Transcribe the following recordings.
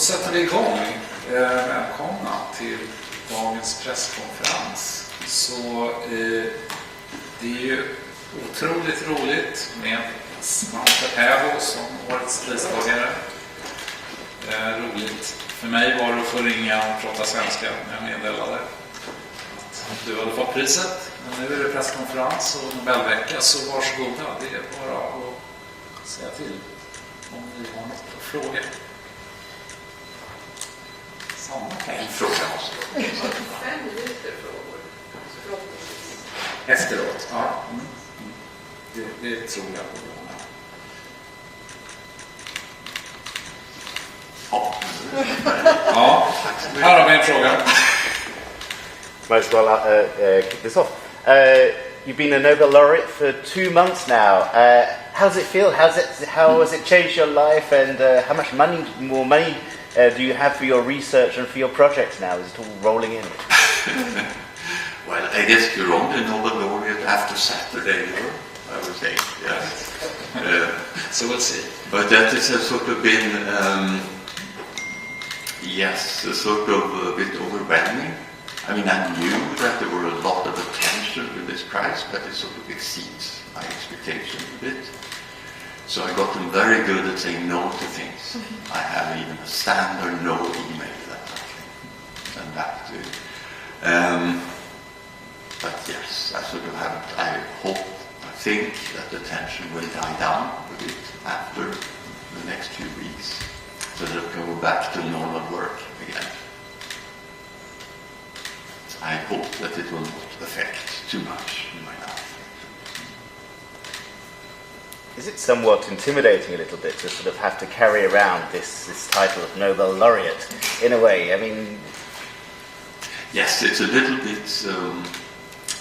sätter vi igång. Välkomna till dagens presskonferens. Så det är ju otroligt roligt med Svante Pääbo som årets pristagare. Roligt för mig var det att få ringa och prata svenska när jag meddelade att du hade fått priset. Men nu är det presskonferens och Nobelvecka, så varsågoda. Det är bara att säga till om ni har något att fråga. En fråga. 5 minuter frågor. Efteråt, ja. Det tror jag på. Ja, här har vi en fråga. Might as well kick this off. You've been a Nobel laureate for 2 months now. How does it feel? How has it changed your life? And how much more money do you have for your research and for your projects now? Is it all rolling in? Well, I guess you're only Nobel laureate after Saturday, I would say. Yes. So we'll see. But that has sort of been, sort of a bit overwhelming. I mean, I knew that there were a lot of attention to this prize, but it sort of exceeds my expectations a bit. So I gotten very good at saying no to things. I have even a standard no email that I can send back to. But yes, I sort of haven't. I think that the tension will die down a bit after the next few weeks, so that I can go back to normal work again. I hope that it will not affect too much in my life. Is it somewhat intimidating a little bit to sort of have to carry around this title of Nobel laureate in a way? I mean, yes, it's a little bit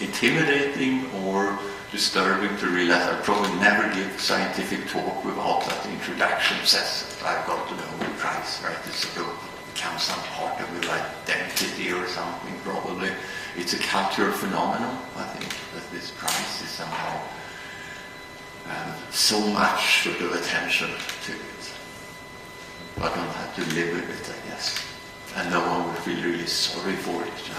intimidating or disturbing to realize I'll probably never give scientific talk without that introduction says that I've got the Nobel Prize, right? It's sort of becomes some part of your identity or something, probably. It's a cultural phenomenon, I think, that this prize is somehow so much sort of attention to it. But I don't have to live with it, I guess. And no one will feel really sorry for it.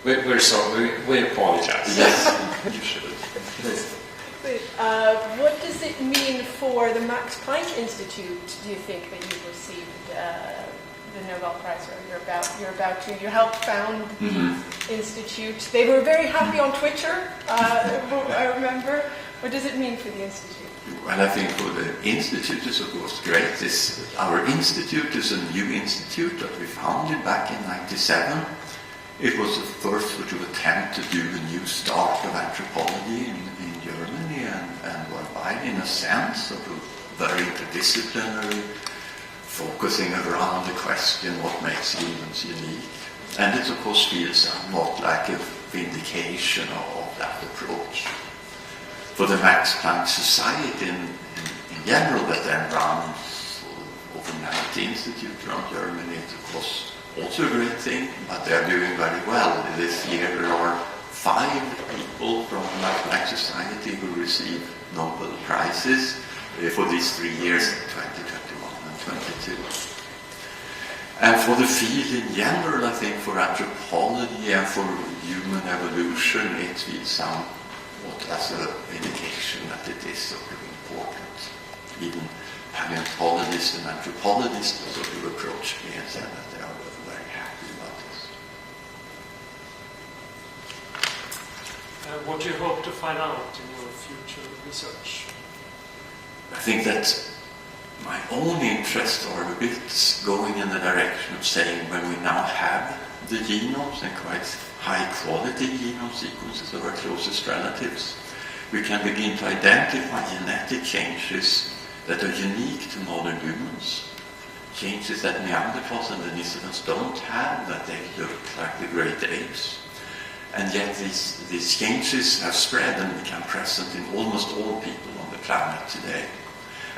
We're sorry. We apologize. Yes, you should. Please. What does it mean for the Max Planck Institute, do you think, that you've received the Nobel Prize, or you helped found the institute? They were very happy on Twitter, I remember. What does it mean for the institute? Well, I think for the institute is of course great. Our institute is a new institute that we founded back in 1997. It was the first sort of attempt to do a new start of anthropology in Germany and worldwide, in a sense, sort of very interdisciplinary, focusing around the question what makes humans unique. And it of course feels somewhat like a vindication of that approach. For the Max Planck Society in general, that then runs over 90 institutes around Germany, it's of course also a great thing, but they're doing very well. This year there are 5 people from the Max Planck Society who receive Nobel Prizes for these 3 years, 2021 and 22. And for the field in general, I think for anthropology and for human evolution, it feels somewhat as an indication that it is sort of important. Even paleontologists and anthropologists sort of approached me and said that they are very happy about this. What do you hope to find out in your future research? I think that my own interests are a bit going in the direction of saying when we now have the genomes and quite high quality genome sequences of our closest relatives, we can begin to identify genetic changes that are unique to modern humans. Changes that Neanderthals and Denisovans don't have, that they look like the great apes. And yet these changes have spread and become present in almost all people on the planet today.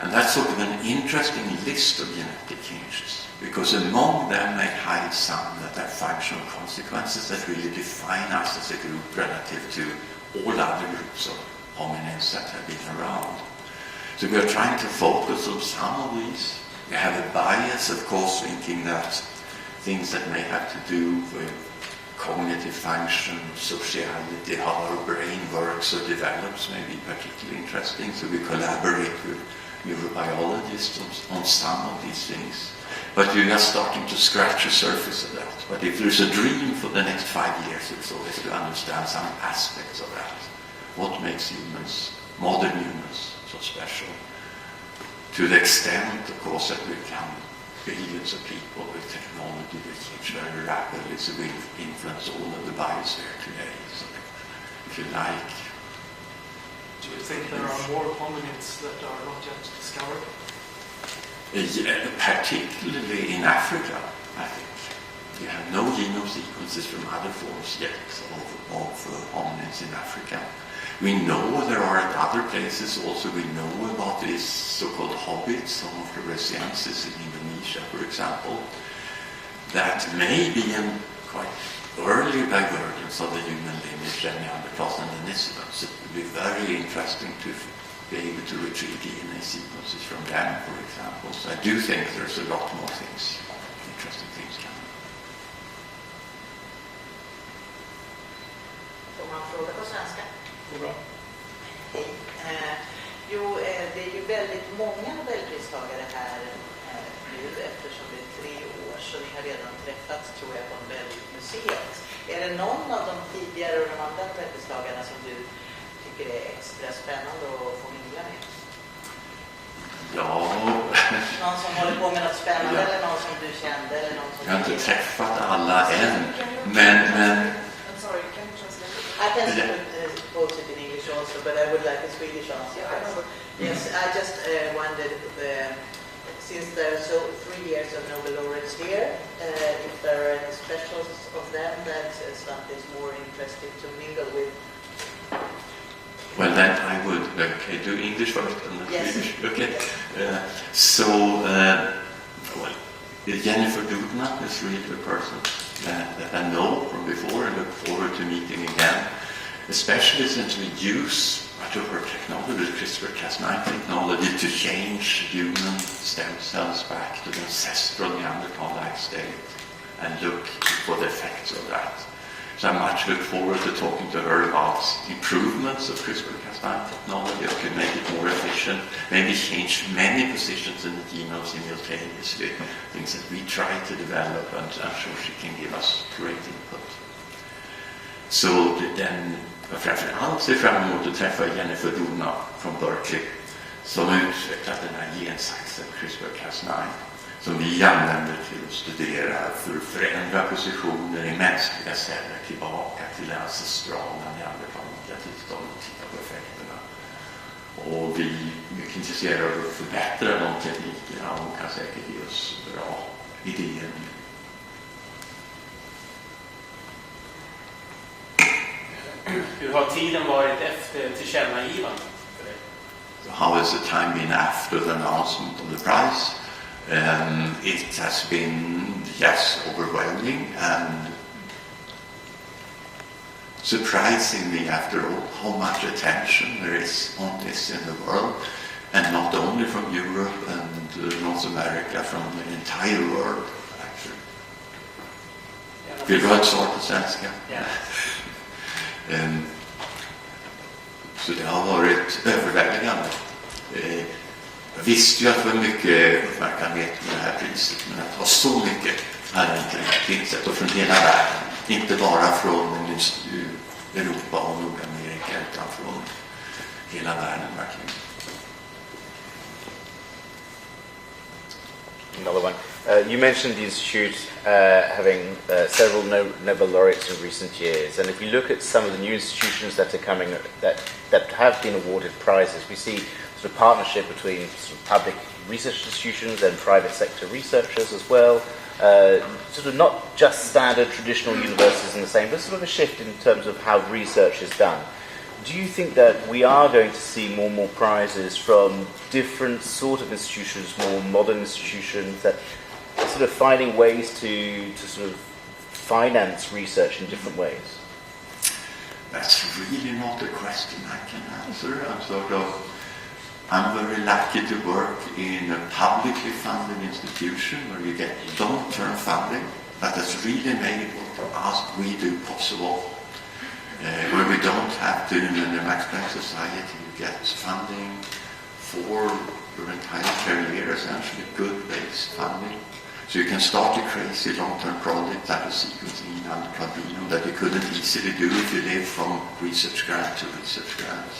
And that's sort of an interesting list of genetic changes, because among them may hide some that have functional consequences that really define us as a group relative to all other groups of hominids that have been around. So we are trying to focus on some of these. We have a bias, of course, thinking that things that may have to do with cognitive function, sociality, how our brain works or develops may be particularly interesting. So we collaborate with neurobiologists on some of these things. But you're just starting to scratch the surface of that. But if there's a dream for the next 5 years, it's always to understand some aspects of that. What makes humans, modern humans, so special? To the extent, of course, that we become billions of people with technology that changes very rapidly, so we influence all of the biosphere today. So if you like. Do you think there are more hominids that are not yet discovered? Yeah, particularly in Africa, I think. We have no genome sequences from other forms yet of hominids in Africa. We know there are at other places also, we know about these so-called hobbits, Homo floresiensis in Indonesia, for example, that may be in quite early divergence of the human lineage and Neanderthals and Denisovans. It would be very interesting to be able to retrieve DNA sequences from them, for example. So I do think there's a lot more things, interesting things coming. Får man fråga på svenska? Bra. Hej. Det är ju väldigt många Nobelpristagare här nu eftersom det är 3 år, så ni har redan träffats, tror jag, på Nobelmuseet. Är det någon av de tidigare och de andra Nobelpristagarna som du tycker är extra spännande att få mingla med? Ja. Någon som håller på med något spännande, eller någon som du kände, eller någon som... Jag har inte träffat alla än, men I'm sorry, can you translate? I can post it in English also, but I would like a Swedish answer. Yes, I just wondered, since there are 3 years of Nobel laureates here, if there are any specials of them that Svante is more interested to mingle with. Well, then I would do English first and then Yes. Swedish. Okay. Well, Jennifer Doudna is really a person that I know from before and look forward to meeting again, especially since we use much of her technology, CRISPR-Cas9 technology, to change human stem cells back to the ancestral Neanderthal-like state and look for the effects of that. So I much look forward to talking to her about improvements of CRISPR-Cas9 technology that could make it more efficient, maybe change many positions in the genome simultaneously, things that we try to develop, and I'm sure she can give us great input. Så den framförallt ser fram emot att träffa Jennifer Doudna från Berkeley som utvecklat den här gensaxen CRISPR-Cas9 som vi använder till att studera för att förändra positioner i mänskliga celler tillbaka till det ancestrala neandertalska tillståndet och titta på effekterna. Och vi är mycket intresserade av att förbättra de teknikerna och hon kan säkert ge oss bra idéer. Hur har tiden varit efter tillkännagivandet för dig? How has the time been after the announcement of the prize? It has been, yes, overwhelming and surprising me after all how much attention there is on this in the world, and not only from Europe and North America, from the entire world actually. Vill du ha ett svar på svenska? Så det har varit överväldigande. Jag visste ju att det var mycket uppmärksamhet med det här priset, men att det var så mycket hade jag inte riktigt insett, och från hela världen. Inte bara från Europa och Nordamerika, utan från hela världen verkligen. Another one. You mentioned the Institute having several Nobel laureates in recent years, and if you look at some of the new institutions that are coming, that have been awarded prizes, we see sort of partnership between sort of public research institutions and private sector researchers as well. Sort of not just standard traditional universities in the same, but sort of a shift in terms of how research is done. Do you think that we are going to see more and more prizes from different sort of institutions, more modern institutions that are sort of finding ways to sort of finance research in different ways? That's really not a question I can answer. I'm sort of I'm very lucky to work in a publicly funded institution where you get long-term funding that has really made what we do possible. Where we don't have to, in the Max Planck Society, you get funding for your entire career, essentially, good base funding. So you can start a crazy long-term project like a sequencing in Arduino that you couldn't easily do if you live from research grant to research grant.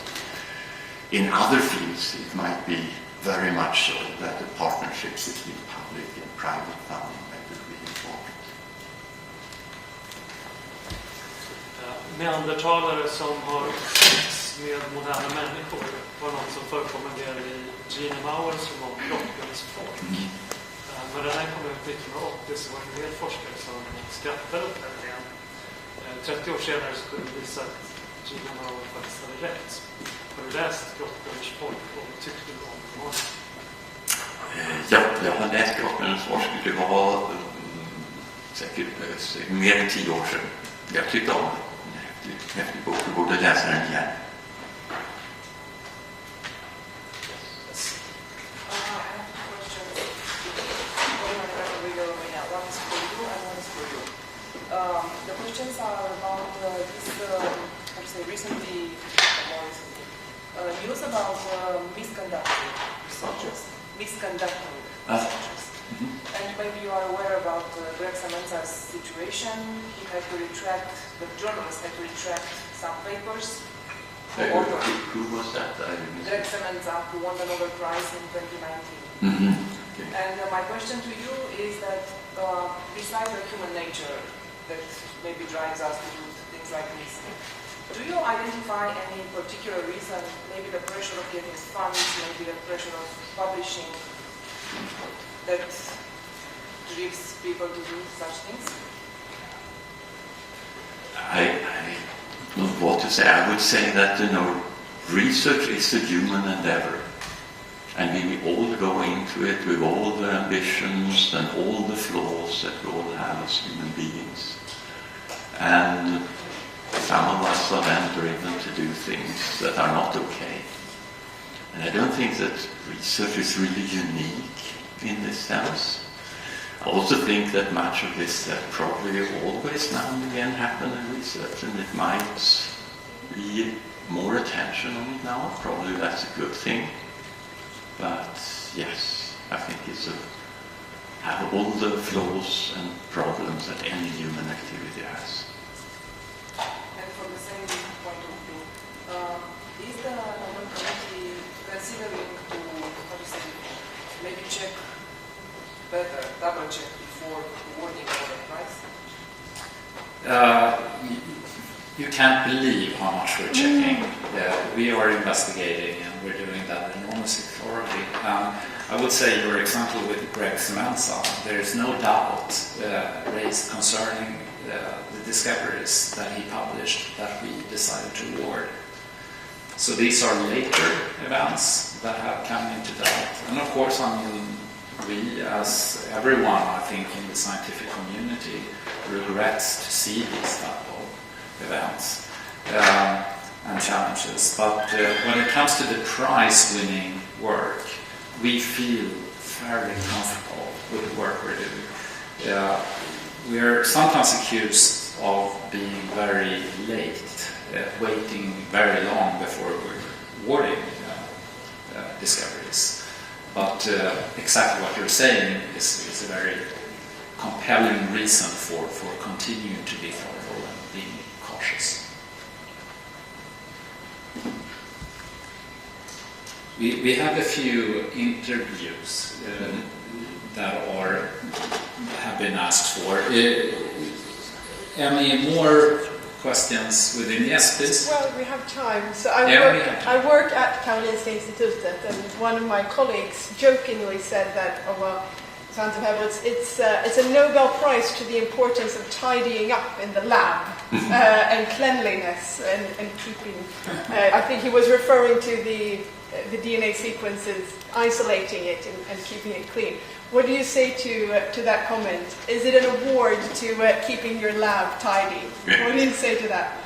In other fields, it might be very much so that the partnership between public and private funding might be really important. Neandertalare som har sex med moderna människor var något som förekom en del i Gene Mauers roman Grottbjörns folk. När den här kom ut 1980 så var det en del forskare som skrattade åt den igen. 30 år senare så kunde vi visa att Gene Mauer faktiskt hade rätt. Har du läst Grottbjörns folk och vad tyckte du om romanen? Ja, jag har läst Grottbjörns folk. Det var säkert mer än 10 år sedan. Jag tyckte om det. Häftig bok, du borde läsa den igen. The questions are about this, recently, news about misconducting researchers. And maybe you are aware about Greg Semenza's situation. He had to retract, the journalist had to retract some papers. Who was that? Greg Semenza, who won the Nobel Prize in 2019. Okay. And my question to you is that besides the human nature that maybe drives us to do things like this, do you identify any particular reason, maybe the pressure of getting funds, maybe the pressure of publishing, that drives people to do such things? I don't know what to say. I would say that, research is a human endeavor. And we all go into it with all the ambitions and all the flaws that we all have as human beings. And some of us are then driven to do things that are not okay. And I don't think that research is really unique in this sense. I also think that much of this probably always now and again happen in research, and it might be more attention on it now. Probably that's a good thing. But yes, I think it's have all the flaws and problems that any human activity has. And from the same point of view, is the Nobel Committee considering to, maybe check better, double check before awarding the Nobel Prize? You can't believe how much we're checking. We are investigating and we're doing that enormously thoroughly. I would say your example with Greg Semenza, there is no doubt raised concerning the discoveries that he published that we decided to award. So these are later events that have come into doubt. And of course, we, as everyone, I think, in the scientific community, regrets to see these type of events and challenges. But when it comes to the prize-winning work, we feel fairly comfortable with the work we're doing. We're sometimes accused of being very late, waiting very long before we're awarding discoveries. But exactly what you're saying is a very compelling reason for continuing to be thoughtful and being cautious. We have a few interviews that have been asked for. Any more questions within? Yes, please. Well, we have time. So I work at Karolinska Institutet, and one of my colleagues jokingly said that, it's a Nobel Prize to the importance of tidying up in the lab and cleanliness and keeping. I think he was referring to the DNA sequences, isolating it and keeping it clean. What do you say to that comment? Is it an award to keeping your lab tidy? Yeah. What do you say to that?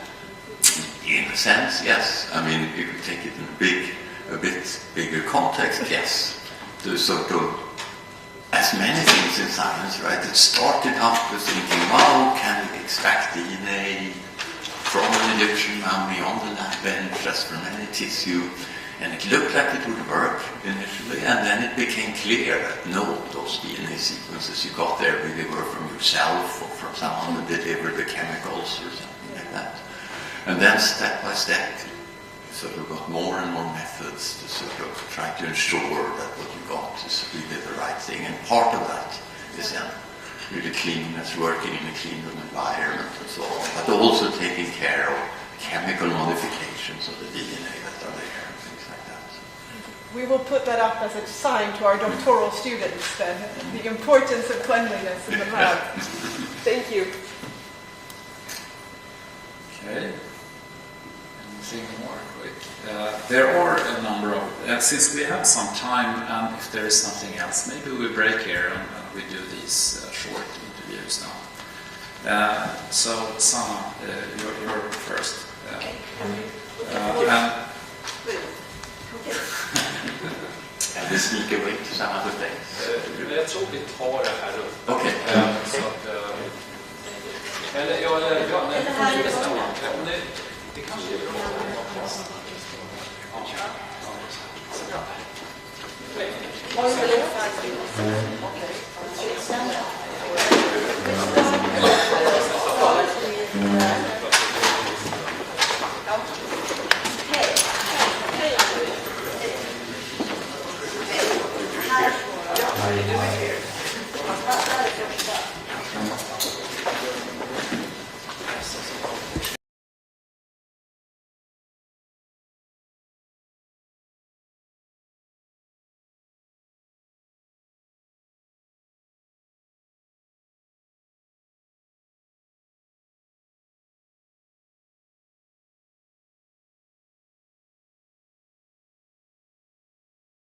In a sense, yes. I mean, if you take it in a big a bit bigger context, yes. To sort of, as many things in science, right, it started out with thinking, well, can we extract DNA from an Egyptian mummy on the lab bench as from any tissue? And it looked like it would work initially, and then it became clear that no, those DNA sequences you got there really were from yourself or from someone who delivered the chemicals or something like that. And then step by step, you sort of got more and more methods to sort of try to ensure that what you got is really the right thing. And part of that is then really cleanness, working in a clean room environment and so on, but also taking care of chemical modifications of the DNA that are there. We will put that up as a sign to our doctoral students, the importance of cleanliness in the lab. Thank you. Okay. Anything more quick? There are a number of, since we have some time, and if there is something else, maybe we break here and we do these short interviews now. So, Sanna, you're first. And the sneak away to some other place. Jag tror vi tar det här upp. Okej. Eller ja, nej,